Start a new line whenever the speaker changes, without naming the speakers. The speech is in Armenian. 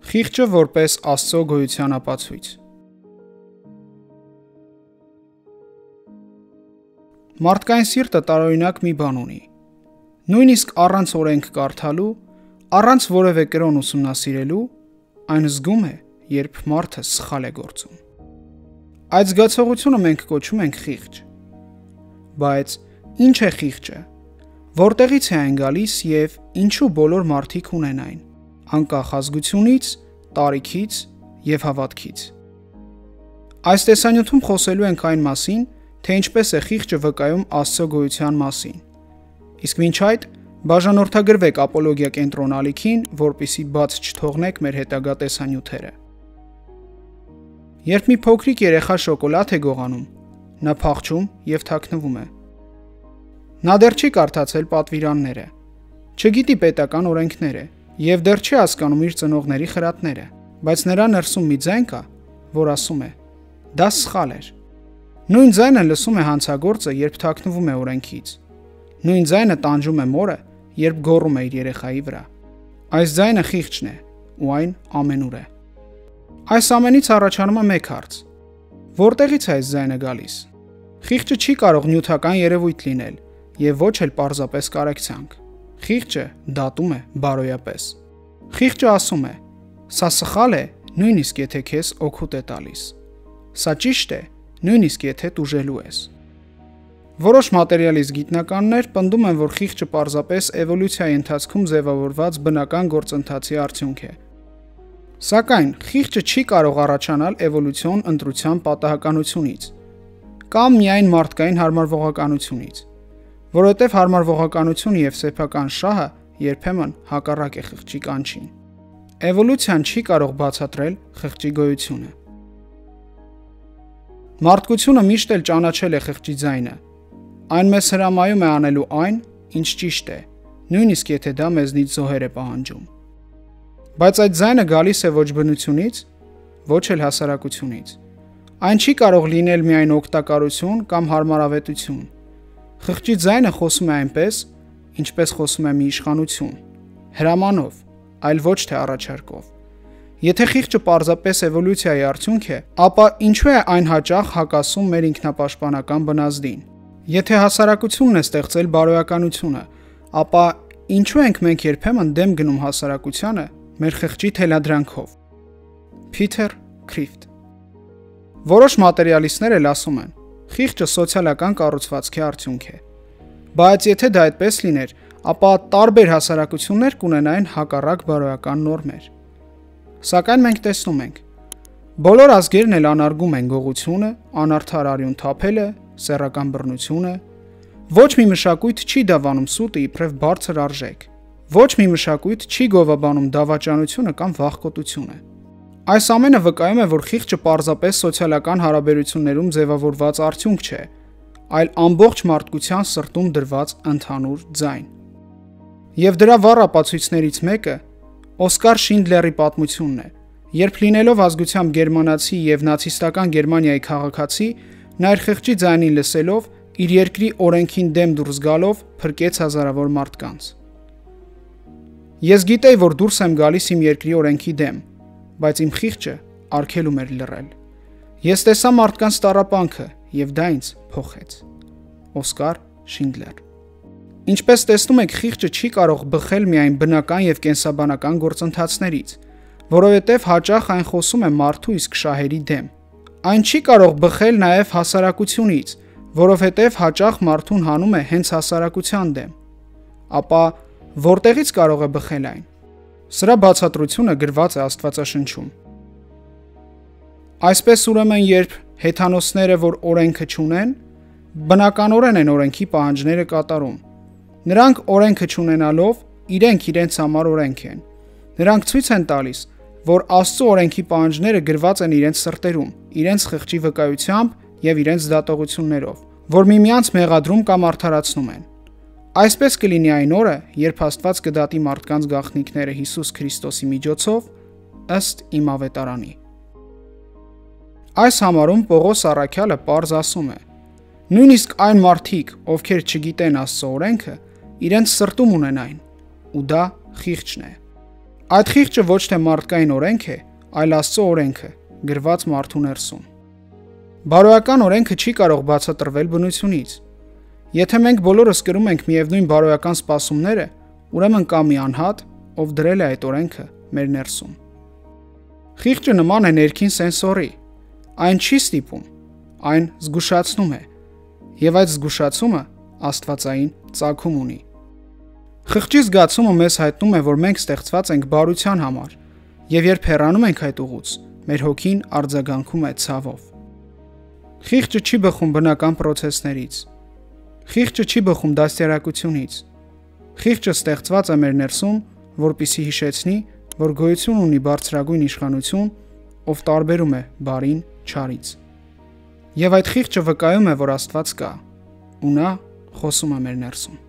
Խիղճը որպես Աստծո գոյության ապացույց։ Մարդկային սիրտը տարօրինակ մի բան ունի։ Նույնիսկ առանց օրենք կարդալու, առանց որևէ կրոն ուսումնասիրելու, այն զգում է, երբ մարդը սխալ է գործում։ Այդ զգացողությունը մենք կոչում ենք խիղճ։ Բայց ինչ է խիղճը, որտեղից է այն գալիս և ինչու բոլոր մարդիկ ունեն այն, անկախ ազգությունից, տարիքից և հավատքից։ Այս տեսանյութում խոսելու ենք այն մասին, թե ինչպես է խիղճը վկայում Աստծո գոյության մասին։ Իսկ մինչ այդ բաժանորդագրվեք ապոլոգիա կենտրոն ալիքին, որպեսզի բաց չթողնեք մեր հետագա տեսանյութերը։ Երբ մի փոքրիկ երեխա շոկոլադ է գողանում, նա փախչում և թաքնվում է։ Նա դեռ չի կարդացել պատվիրանները, չգիտի պետական օրենքները և դեռ չի հասկանում իր ծնողների խրատները, բայց նրա ներսում մի ձայն կա, որ ասում է. դա սխալ էր։ Նույն ձայնը լսում է հանցագործը, երբ թաքնվում է օրենքից։ Նույն ձայնը տանջում է մորը, երբ գոռում է իր երեխայի վրա։ Այս ձայնը խիղճն է, ու այն ամենուր է։ Այս ամենից առաջանում է մեկ հարց. որտեղից է այս ձայնը գալիս։ Խիղճը չի կարող նյութական երևույթ լինել և ոչ էլ պարզապես կարեկցանք։ Խիղճը դատում է բարոյապես։ Խիղճը ասում է. սա սխալ է, նույնիսկ եթե քեզ օգուտ է տալիս։ Սա ճիշտ է, նույնիսկ եթե տուժելու ես։ Որոշ մատերիալիստ գիտնականներ պնդում են, որ խիղճը պարզապես էվոլյուցիայի ընթացքում ձևավորված բնական գործընթացի արդյունք է։ Սակայն խիղճը չի կարող առաջանալ էվոլյուցիոն ընտրության պատահականությունից կամ միայն մարդկային հարմարվողականությունից, որովհետև հարմարվողականությունը և սեփական շահը երբեմն հակառակ է խղճի կանչին։ Էվոլյուցիան չի կարող բացատրել խղճի գոյությունը։ Մարդկությունը միշտ էլ ճանաչել է խղճի ձայնը։ Այն մեզ հրամայում է անելու այն, ինչ ճիշտ է, նույնիսկ եթե դա մեզնից զոհեր է պահանջում։ Բայց այդ ձայնը գալիս է ոչ բնությունից, ոչ էլ հասարակությունից։ Այն չի կարող լինել միայն օգտակարություն կամ հարմարավետություն։ Խղճի ձայնը խոսում է այնպես, ինչպես խոսում է մի իշխանություն, հրամանով, այլ ոչ թե առաջարկով։ Եթե խիղճը պարզապես էվոլյուցիայի արդյունք է, ապա ինչու է այն հաճախ հակասում մեր ինքնապաշտպանական բնազդին։ Եթե հասարակությունն է ստեղծել բարոյականությունը, ապա ինչու ենք մենք երբեմն դեմ գնում հասարակությանը մեր խղճի թելադրանքով։ Փիթեր Քրիֆտ։ Որոշ մատերիալիստներ էլ ասում են. խիղճը սոցիալական կառուցվածքի արդյունք է։ Բայց եթե դա այդպես լիներ, ապա տարբեր հասարակություններ կունենային հակառակ բարոյական նորմեր։ Սակայն մենք տեսնում ենք. բոլոր ազգերն էլ անարգում են գողությունը, անարդար արյուն թափելը, սեռական բռնությունը։ Ոչ մի մշակույթ չի դավանում սուտը իբրև բարձր արժեք։ Ոչ մի մշակույթ չի գովաբանում դավաճանությունը կամ վախկոտությունը։ Այս ամենը վկայում է, որ խիղճը պարզապես սոցիալական հարաբերություններում ձևավորված արդյունք չէ, այլ ամբողջ մարդկության սրտում դրված ընդհանուր ձայն։ Եվ դրա վառ ապացույցներից մեկը Օսկար Շինդլերի պատմությունն է, երբ լինելով ազգությամբ գերմանացի և նացիստական Գերմանիայի քաղաքացի, նա իր խղճի ձայնին լսելով, իր երկրի օրենքին դեմ դուրս գալով փրկեց հազարավոր մարդկանց։ Ես գիտեի, որ դուրս եմ գալիս իմ երկրի օրենքի դեմ, բայց իմ խիղճը արգելում էր լռել։ Ես տեսա մարդկանց տառապանքը և դա ինձ փոխեց։ Օսկար Շինդլեր։ Ինչպես տեսնում եք, խիղճը չի կարող բխել միայն բնական և կենսաբանական գործընթացներից, որովհետև հաճախ այն խոսում է մարդու իսկ շահերի դեմ։ Այն չի կարող բխել նաև հասարակությունից, որովհետև հաճախ մարդուն հանում է հենց հասարակության դեմ։ Ապա որտեղից կարող է բխել այն։ Սրա բացատրությունը գրված է Աստվածաշնչում։ Այսպես ուրեմն, երբ հեթանոսները, որ օրենքը չունեն, բնականորեն են օրենքի պահանջները կատարում։ Նրանք օրենքը չունենալով իրենք իրենց համար օրենք են։ Նրանք ցույց են տալիս, որ Աստծո օրենքի պահանջները գրված են իրենց սրտերում, իրենց խղճի վկայությամբ և իրենց դատողություններով, որ միմյանց մեղադրում կամ արդարացնում են։ Այսպես կլինի այն օրը, երբ Աստված կդատի մարդկանց գաղտնիքները Հիսուս Քրիստոսի միջոցով, ըստ իմ ավետարանի։ Այս համարում Պողոս առաքյալը պարզ ասում է. նույնիսկ այն մարդիկ, ովքեր չգիտեն Աստծո օրենքը, իրենց սրտում ունեն այն, ու դա խիղճն է։ Այդ խիղճը ոչ թե մարդկային օրենք է, այլ Աստծո օրենքը, գրված մարդու ներսում։ Բարոյական օրենքը չի կարող բացատրվել բնությունից։ Եթե մենք բոլորս կրում ենք միևնույն բարոյական սպասումները, ուրեմն կա մի անհատ, ով դրել է այդ օրենքը մեր ներսում։ Խիղճը նման է ներքին սենսորի։ Այն չի ստիպում, այն զգուշացնում է, եւ այդ զգուշացումը աստվածային ծագում ունի։ Խղճի զգացումը մեզ հայտնում է, որ մենք ստեղծված ենք բարության համար, եւ երբ հեռանում ենք այդ ուղուց, մեր հոգին արձագանքում է ցավով։ Խիղճը չի բխում բնական պրոցեսներից։ Խիղճը չի բխում դաստիարակությունից։ Խիղճը ստեղծված է մեր ներսում, որպեսզի հիշեցնի, որ գոյություն ունի բարձրագույն իշխանություն, ով տարբերում է բարին չարից։ Եվ այդ խիղճը վկայում է, որ Աստված կա, ու նա խոսում է մեր ներսում։